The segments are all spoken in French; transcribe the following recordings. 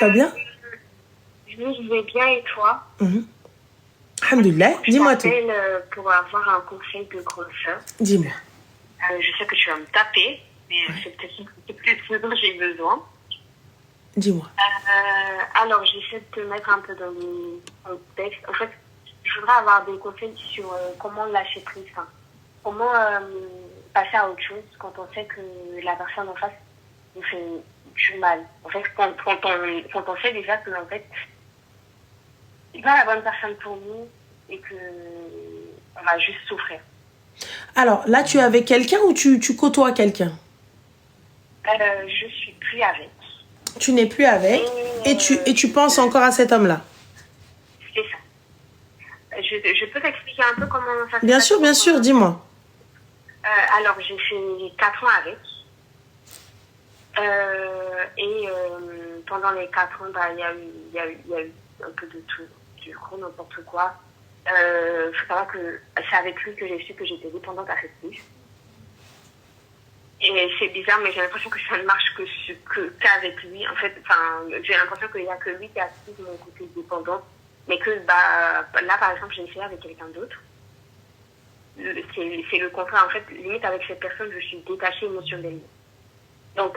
vas bien? Je vais bien et toi? Alhamdulillah, dis-moi tout. Je t'appelle pour avoir un conseil de grande sœur. Dis-moi. Je sais que tu vas me taper, mais c'est peut-être ce dont j'ai besoin. Dis-moi. Alors, j'essaie de te mettre un peu dans le contexte. En fait, je voudrais avoir des conseils sur comment lâcher prise. Enfin, comment passer à autre chose quand on sait que la personne en face nous fait du mal. En fait, quand on sait déjà que en fait, c'est pas la bonne personne pour nous et que on va juste souffrir. Alors, là, tu es avec quelqu'un ou tu côtoies quelqu'un? Je suis plus avec. Tu n'es plus avec et tu penses encore à cet homme-là? C'est ça. Je peux t'expliquer un peu comment ça se passe? Bien sûr, dis-moi. Alors, j'ai fait 4 ans avec. Pendant les 4 ans, il y a eu un peu de tout. Du coup, n'importe quoi. Faut savoir que c'est avec lui que j'ai su que j'étais dépendante affective. Et c'est bizarre, mais j'ai l'impression que ça ne marche qu'avec lui. En fait, j'ai l'impression qu'il n'y a que lui qui active mon côté dépendant. Mais que, là, par exemple, j'ai essayé avec quelqu'un d'autre. C'est le contraire. En fait, limite, avec cette personne, je suis détachée émotionnellement. Donc,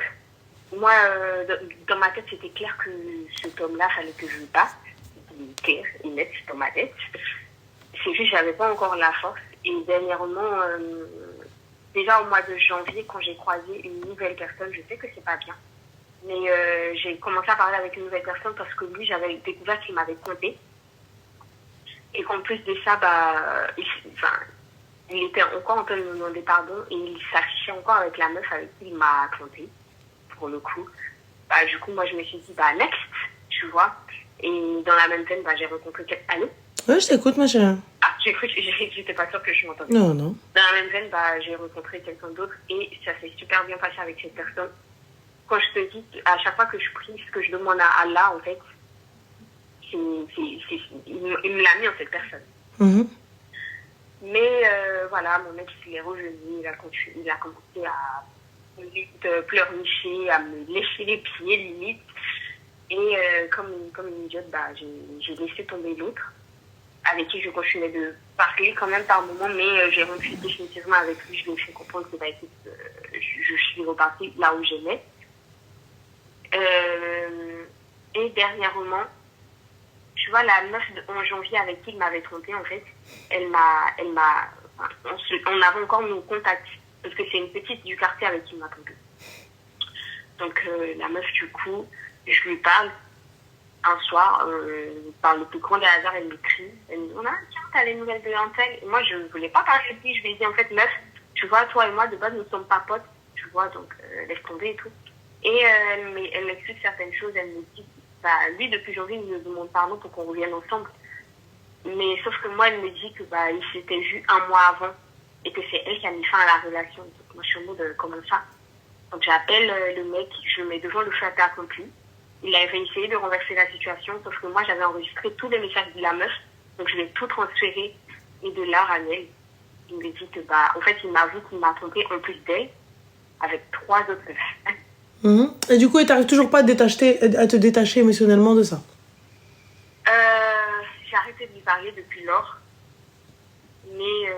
moi, dans ma tête, c'était clair que cet homme-là, fallait que je le passe. C'était clair et net dans ma tête. C'est juste que j'avais pas encore la force. Et dernièrement, déjà au mois de janvier, quand j'ai croisé une nouvelle personne, je sais que c'est pas bien. Mais j'ai commencé à parler avec une nouvelle personne parce que lui, j'avais découvert qu'il m'avait trompée. Et qu'en plus de ça, il était encore en train de me demander pardon et il s'affichait encore avec la meuf avec qui il m'a trompée, pour le coup. Du coup, moi, je me suis dit, next, tu vois. Et dans la même veine, j'ai rencontré quelqu'un. Allô? Oui, je t'écoute, ma chérie. J'ai cru que j'étais pas sûre que je m'entendais. Non. Dans la même veine, j'ai rencontré quelqu'un d'autre et ça s'est super bien passé avec cette personne. Quand je te dis, à chaque fois que je prie, ce que je demande à Allah, en fait, il me l'a mis en cette personne. Mais voilà, mon ex, il est revenu, il a commencé à pleurnicher, à me lécher les pieds, limite. Et comme une idiote, j'ai laissé tomber l'autre, avec qui je continuais de parler quand même par moment, mais j'ai rompu définitivement avec lui. Je lui ai fait comprendre que je suis repartie là où j'aimais. Et dernièrement, tu vois, la meuf en janvier avec qui il m'avait trompée, en fait, on avait encore nos contacts, parce que c'est une petite du quartier avec qui il m'a trompée. Donc la meuf, du coup, je lui parle un soir, par le plus grand des hasards, elle m'écrit. Elle me dit, tiens, t'as les nouvelles de Antel. Et moi, je ne voulais pas parler de lui. Je lui ai dit, en fait, meuf, tu vois, toi et moi, de base, nous ne sommes pas potes, tu vois, donc laisse tomber et tout. Et elle m'explique certaines choses. Elle me dit, lui, depuis janvier, il me demande pardon pour qu'on revienne ensemble. Mais sauf que moi, elle me dit que il s'était vu un mois avant et que c'est elle qui a mis fin à la relation. Donc moi, je suis en mode, comment ça? Donc j'appelle le mec, je le mets devant le fait accompli. Il avait essayé de renverser la situation, sauf que moi, j'avais enregistré tous les messages de la meuf. Donc, je l'ai tout transféré. Et de là, Raniel, il me dit que, en fait, il m'avoue qu'il m'a trompé en plus d'elle, avec 3 autres meufs. Et du coup, tu n'arrives toujours pas à te détacher émotionnellement de ça? J'ai arrêté de lui parler depuis lors. Mais,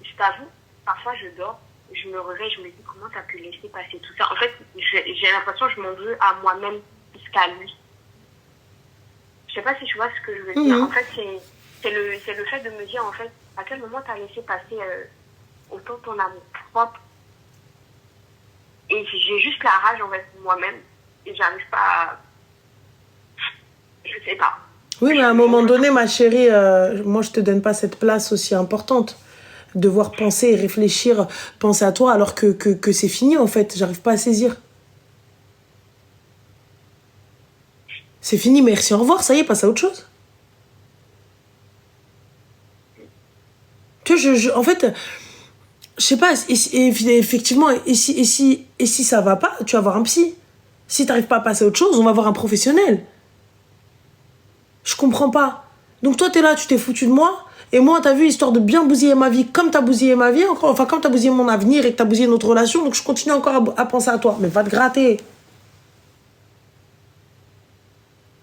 je t'avoue, parfois, je dors. Je me réveille, je me dis comment t'as pu laisser passer tout ça. En fait, j'ai l'impression que je m'en veux à moi-même plus qu'à lui. Je sais pas si tu vois ce que je veux dire. En fait, c'est le fait de me dire, en fait, à quel moment t'as laissé passer autant ton amour propre. Et j'ai juste la rage envers moi-même. Et j'arrive pas à... Je sais pas. Oui, mais à un moment donné, ma chérie, moi, je te donne pas cette place aussi importante. Devoir penser et réfléchir, penser à toi, alors que c'est fini, en fait. J'arrive pas à saisir. C'est fini, merci, au revoir, ça y est, passe à autre chose. Tu vois, en fait, je sais pas, effectivement, et si ça va pas, tu vas voir un psy. Si t'arrives pas à passer à autre chose, on va voir un professionnel. Je comprends pas. Donc toi, t'es là, tu t'es foutu de moi. Et moi, t'as vu, histoire de bien bousiller ma vie, comme t'as bousillé ma vie, comme t'as bousillé mon avenir et que t'as bousillé notre relation, donc je continue encore à penser à toi. Mais va te gratter.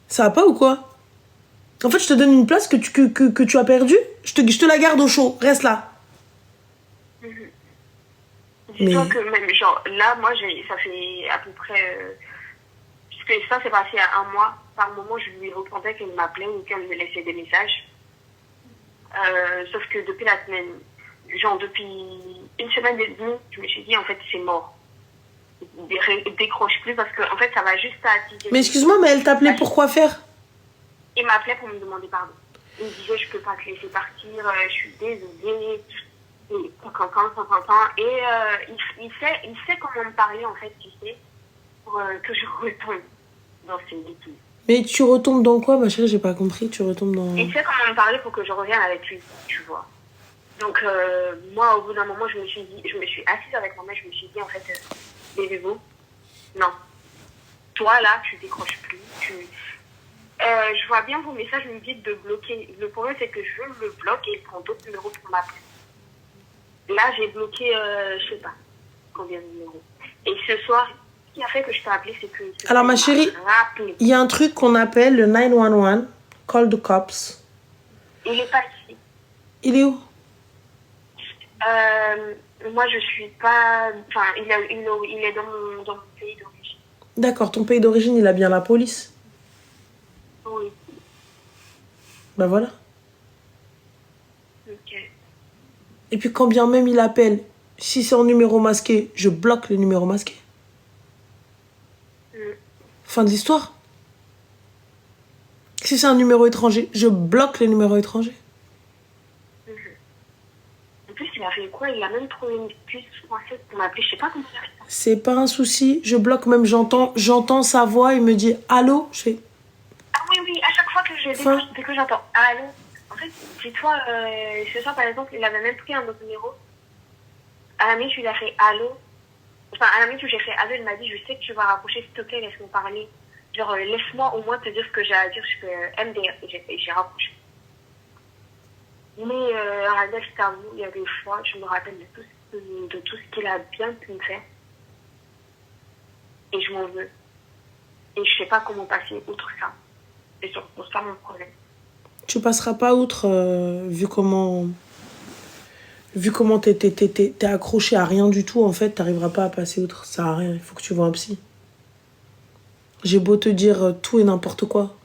Ça va pas ou quoi? En fait, je te donne une place que tu as perdue. Je te la garde au chaud. Reste là. Dis-toi Mais- que même, genre, là, moi, ça fait à peu près... puisque ça s'est passé il y a 1 mois. Par moment, je lui répondais qu'elle m'appelait ou qu'elle me laissait des messages. Sauf que depuis la semaine, genre depuis une semaine et demie, je me suis dit, en fait, c'est mort. Décroche plus parce que, en fait, ça va juste attiser. Mais excuse-moi, mais elle t'appelait pour quoi faire? Il m'appelait pour me demander pardon. Il me disait, je peux pas te laisser partir, je suis désolée. Et il sait comment me parler, en fait, tu sais, pour que je retombe dans ses bêtises. Mais tu retombes dans quoi, ma chérie? J'ai pas compris. Tu retombes dans... Il sait comment me parler pour que je revienne avec lui, tu vois. Donc, moi, au bout d'un moment, je me suis assise avec moi-même, je me suis dit, en fait, bébé beau, non. Toi, là, tu décroches plus. Je vois bien vos messages, vous me dites de bloquer. Le problème, c'est que je le bloque et il prend d'autres numéros pour m'appeler. Là, j'ai bloqué, je sais pas combien de numéros. Et ce soir, ce qui a fait que je t'ai appelé, c'est que... Alors, ma chérie, il y a un truc qu'on appelle le 911, call the cops. Il est pas ici. Il est où? Moi, je suis pas... Enfin, il est dans mon pays d'origine. D'accord, ton pays d'origine, il a bien la police. Oui. Bah voilà. Ok. Et puis quand bien même il appelle, si c'est en numéro masqué, je bloque le numéro masqué. Fin de l'histoire. Si c'est un numéro étranger, je bloque le numéro étranger. En plus, il a fait quoi? Il a même trouvé une puce française pour m'appeler. Je sais pas comment il a fait ça. C'est pas un souci, je bloque même, j'entends sa voix, il me dit allô, je fais Ah oui, à chaque fois que dès que j'entends allô, en fait, dis-toi, ce soir par exemple, il avait même pris un autre numéro. À la minute, je lui ai fait allô. Enfin, à la minute où j'ai fait allô, il m'a dit, je sais que tu vas rapprocher, s'il te plaît, laisse-moi parler. Genre, laisse-moi au moins te dire ce que j'ai à dire, je fais MDR. Et j'ai rapproché. Mais, Radel, je t'avoue, il y a des fois, je me rappelle de tout ce qu'il a bien pu me faire. Et je m'en veux. Et je sais pas comment passer outre ça. C'est surtout ça mon problème. tu passeras pas outre vu comment t'es accroché à rien du tout, en fait, t'arriveras pas à passer outre, ça sert à rien, il faut que tu vois un psy. J'ai beau te dire tout et n'importe quoi.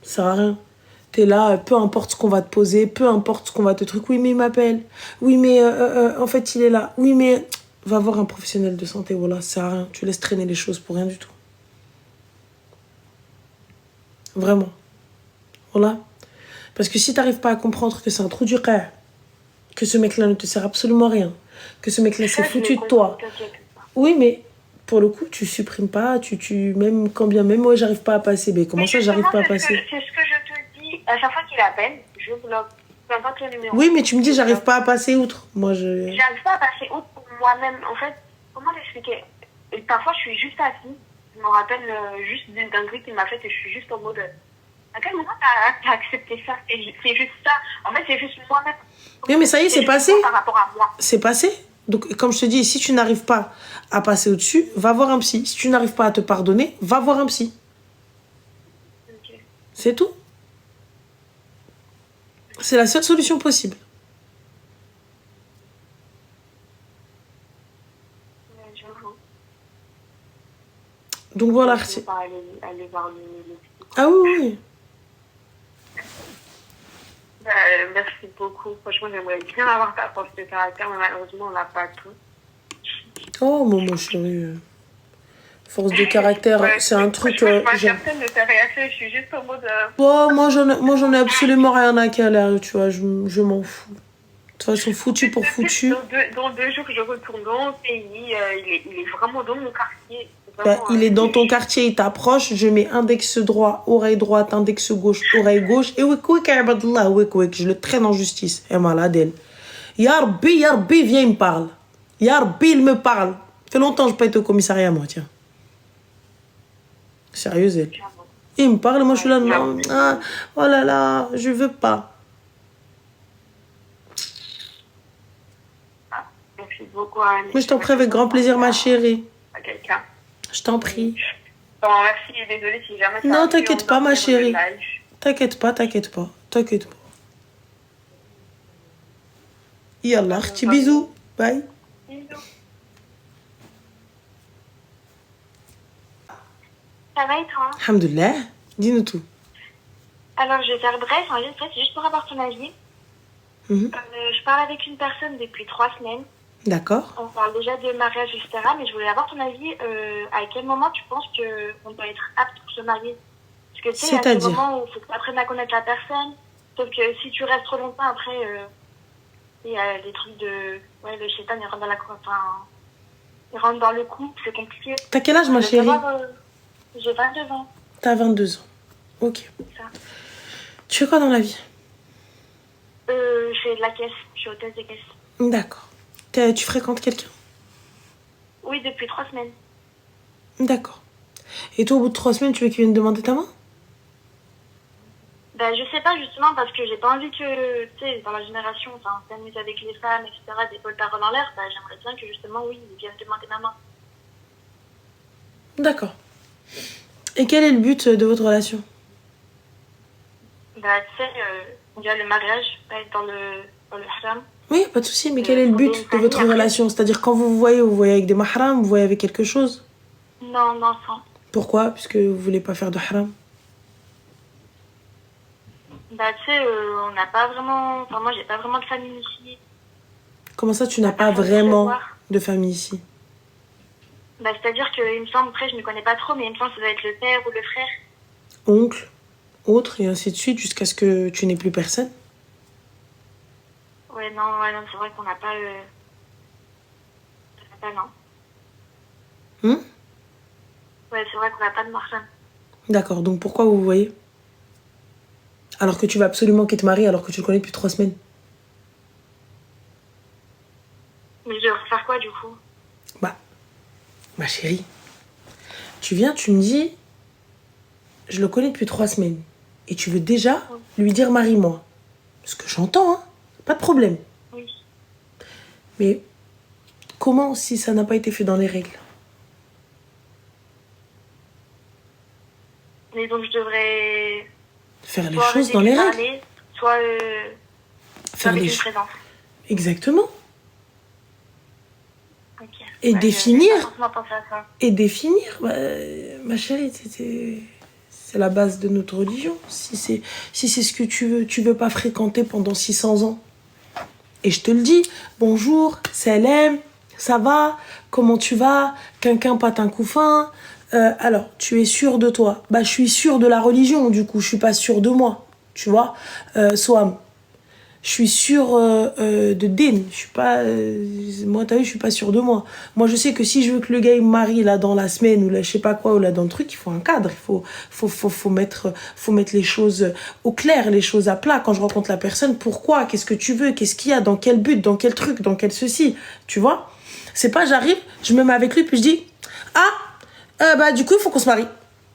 Ça sert à rien. T'es là, peu importe ce qu'on va te poser, peu importe ce qu'on va te truc. Oui, mais il m'appelle. Oui, mais en fait, il est là. Oui, mais va voir un professionnel de santé. Voilà, ça sert à rien. Tu laisses traîner les choses pour rien du tout. Vraiment. Voilà. Parce que si t'arrives pas à comprendre que c'est un trou du cœur, que ce mec-là ne te sert absolument à rien, que ce mec-là s'est foutu de toi. Oui, mais pour le coup, tu supprimes pas, même quand bien même, moi, j'arrive pas à passer. Mais comment ça, j'arrive pas à passer? C'est ce que je te dis. À chaque fois qu'il appelle, je bloque. Peu importe le numéro. Oui, mais tu me dis, j'arrive pas à passer outre. Moi, je... J'arrive pas à passer outre pour moi-même. En fait, comment t'expliquer? Et parfois, je suis juste assise. Je me rappelle juste d'une dinguerie qu'il m'a faite et je suis juste en mode... À quel moment t'as accepté ça? C'est juste ça. En fait, c'est juste moi-même. Oui, mais ça y est, c'est passé. Par rapport à moi. C'est passé. Donc, comme je te dis, si tu n'arrives pas à passer au-dessus, va voir un psy. Si tu n'arrives pas à te pardonner, va voir un psy. Ok. C'est tout. C'est la seule solution possible. Ouais, j'avoue. Donc voilà. Je vais pas aller voir le Ah oui, oui. merci beaucoup. Franchement, j'aimerais bien avoir ta force de caractère, mais malheureusement, on n'a pas tout. Oh, mon chéri. Force de caractère, Ouais, c'est un truc... je suis pas genre... certaine de ta réaction, je suis juste en mode... Oh, moi, j'en ai absolument rien à caler, tu vois. Je m'en fous. De toute façon, foutu pour foutu. Dans 2 jours, je retourne dans le pays. Il est vraiment dans mon quartier. Bah, Vraiment, il est dans ton quartier, il t'approche, je mets index droit, oreille droite, index gauche, oreille gauche, et je le traîne en justice. Et malade, elle. Yarbi, viens, il me parle. Yarbi, il me parle. Ça fait longtemps que je pas été au commissariat, moi, tiens. Sérieuse, elle. Il me parle, moi je suis là, non. Ah, oh là là, je veux pas. Merci beaucoup, Anne. Mais je t'en prie avec grand plaisir, ma chérie. À quelqu'un. Je t'en prie. Bon, merci et désolée si jamais ça Non, a pu t'inquiète pas, ma endommager mon chérie. image. T'inquiète pas, t'inquiète pas. T'inquiète pas. Yallah, petit bisous. Bye. Bisous. Ça va et toi? Alhamdoulilah. Dis-nous tout. Alors, je vais faire bref, en fait, c'est juste pour avoir ton avis. Mhm. Je parle avec une personne depuis 3 semaines. D'accord. On parle déjà de mariage, etc. Mais je voulais avoir ton avis. À quel moment tu penses qu'on doit être apte pour se marier? Parce que tu sais, il y a des C'est-à-dire moments où il faut que tu apprennes à connaître la personne. Sauf que si tu restes trop longtemps après, il y a des trucs de... Ouais, le chétan, il rentre dans la... Enfin, il rentre dans le couple, c'est compliqué. T'as quel âge, ma Je veux chérie? savoir, j'ai 22 ans. T'as 22 ans. Ok. Ça. Tu fais quoi dans la vie? Je fais de la caisse. Je suis hôtesse de caisse. D'accord. Tu fréquentes quelqu'un? Oui, depuis 3 semaines. D'accord. Et toi, au bout de 3 semaines, tu veux qu'il vienne demander ta main? Ben, je sais pas, justement, parce que j'ai pas envie que, tu sais, dans la génération, enfin, on s'amuse avec les femmes, etc., des paroles en l'air, ben, j'aimerais bien que, justement, oui, ils viennent demander ma main. D'accord. Et quel est le but de votre relation? Ben, tu sais, il y a le mariage, pas être dans le haram. Oui, pas de souci, mais quel est le but de votre Après- relation? C'est-à-dire, quand vous vous voyez avec des mahrams, vous voyez avec quelque chose? Non, non, sans. Pourquoi? Puisque vous voulez pas faire de haram. Ben, tu sais, on n'a pas vraiment, enfin, moi, j'ai pas vraiment de famille ici. Comment ça, tu n'as pas Personne pour se vraiment voir. de famille ici? Ben, c'est-à-dire qu'il me semble, après, je ne connais pas trop, mais il me semble que ça doit être le père ou le frère. Oncle, autre, et ainsi de suite, jusqu'à ce que tu n'aies plus personne? Ouais, non, c'est vrai qu'on n'a pas le... On n'a pas, non. Hmm? Ouais, c'est vrai qu'on n'a pas de mahram. D'accord, donc pourquoi vous vous voyez? Alors que tu vas absolument qu'il te marie alors que tu le connais depuis 3 semaines. Mais je devrais faire quoi, du coup? Bah, ma chérie, tu viens, tu me dis, je le connais depuis 3 semaines. Et tu veux déjà lui dire marie-moi. Ce que j'entends, hein, pas de problème. Oui. Mais comment si ça n'a pas été fait dans les règles? Mais donc, je devrais... Faire les soit choses arrêter dans de les parler, règles. soit Faire avec les une choses. présence. Exactement. Ok. Et Ouais, définir. j'ai pas forcément pensé à ça. Et définir, bah, ma chérie, c'est la base de notre religion. Si c'est ce que tu veux pas fréquenter pendant 600 ans. Et je te le dis, bonjour, salam, ça va, comment tu vas, quelqu'un patin couffin. Alors, tu es sûr de toi? Bah, je suis sûre de la religion, du coup, je suis pas sûre de moi, tu vois. Soham, je suis sûre de din, je suis pas... moi, t'as vu, je suis pas sûre de moi. Moi, je sais que si je veux que le gars il me marie là dans la semaine ou là, je sais pas quoi, ou là dans le truc, il faut un cadre, faut mettre les choses au clair, les choses à plat. Quand je rencontre la personne, pourquoi? Qu'est-ce que tu veux? Qu'est-ce qu'il y a? Dans quel but? Dans quel truc? Dans quel ceci? Tu vois? C'est pas, j'arrive, je me mets avec lui, puis je dis, ah, bah du coup, il faut qu'on se marie.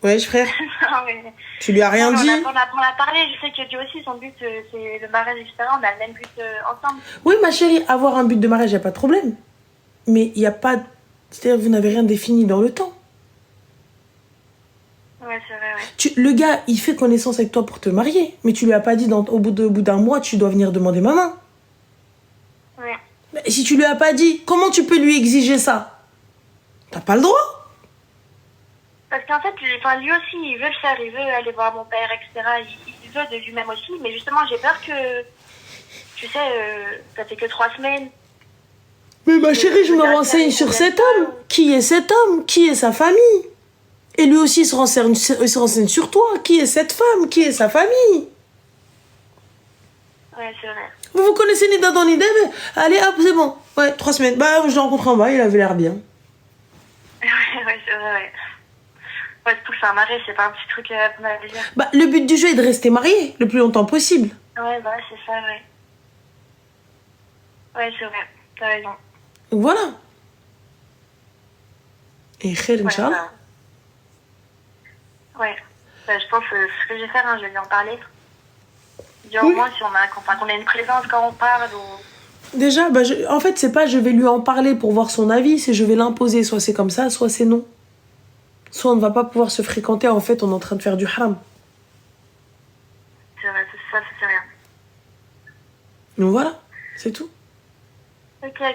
Ouais, frère, Non, mais... tu lui as rien Non, dit? on a parlé, je sais que lui aussi, son but, c'est le mariage, etc. On a le même but ensemble. Oui, ma chérie, avoir un but de mariage, il n'y a pas de problème. Mais il n'y a pas... C'est-à-dire, vous n'avez rien défini dans le temps. Ouais, c'est vrai, ouais. Le gars, il fait connaissance avec toi pour te marier. Mais tu lui as pas dit, au bout d'un mois, tu dois venir demander ma main. Ouais. Mais si tu lui as pas dit, comment tu peux lui exiger ça? T'as pas le droit. Parce qu'en fait, lui aussi, il veut le faire, il veut aller voir mon père, etc. Il veut de lui-même aussi, mais justement, j'ai peur que, tu sais, ça fait que 3 semaines. Mais ma chérie, je me renseigne sur cet homme. Qui est cet homme? Qui est sa famille? Et lui aussi, il se renseigne sur toi. Qui est cette femme? Qui est sa famille? Ouais, c'est vrai. Vous vous connaissez ni d'Adam ni d'Ève? Allez, hop, c'est bon. Ouais, 3 semaines. Bah, je l'ai rencontré en bas, il avait l'air bien. Ouais, c'est vrai, ouais. Ouais, surtout que c'est un mariage, c'est pas un petit truc qu'on a déjà. Bah, le but du jeu est de rester marié le plus longtemps possible. Ouais, bah, c'est ça, ouais. Ouais, c'est vrai. T'as raison. Voilà. Et khair, Ouais, Inch'Allah. bah, ouais. Bah, je pense que ce que je vais faire, je vais lui en parler. Dire Oui. au moins si qu'on a une présence quand on parle ou... Déjà, bah, en fait, c'est pas je vais lui en parler pour voir son avis, c'est je vais l'imposer. Soit c'est comme ça, soit c'est non. soit on ne va pas pouvoir se fréquenter, en fait, on est en train de faire du haram. C'est vrai, ça c'est rien. Donc voilà, c'est tout. Ok, bah,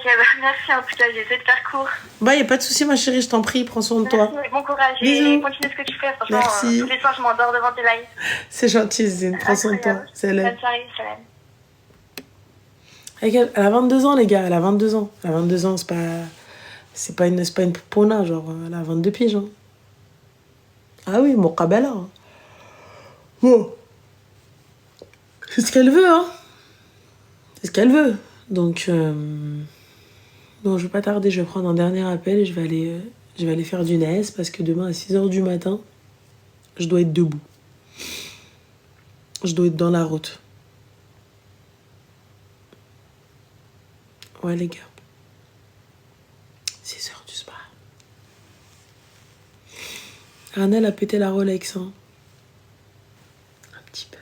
merci en tout cas, j'ai essayé de faire court. Bah, y a pas de souci, ma chérie, je t'en prie, prends soin de toi. Merci, bon courage Bisous. et continue ce que tu fais. Franchement, Merci. tous les soirs, je m'endors devant tes lives. C'est gentil, Zine, prends soin de toi. Incroyable. Salam. Bonne soirée, salam. Elle a 22 ans, les gars, elle a 22 ans. Elle a 22 ans, c'est pas une poupona, genre, elle a 22 piges. Hein. Ah oui, mon qabala. Hein. Bon. C'est ce qu'elle veut, hein. C'est ce qu'elle veut. Donc, bon, je vais pas tarder, je vais prendre un dernier appel et je vais aller faire du NAS parce que demain à 6h du matin, je dois être debout. Je dois être dans la route. Ouais, les gars. 6h du soir. Arnel a pété la Rolex, hein. Un petit peu.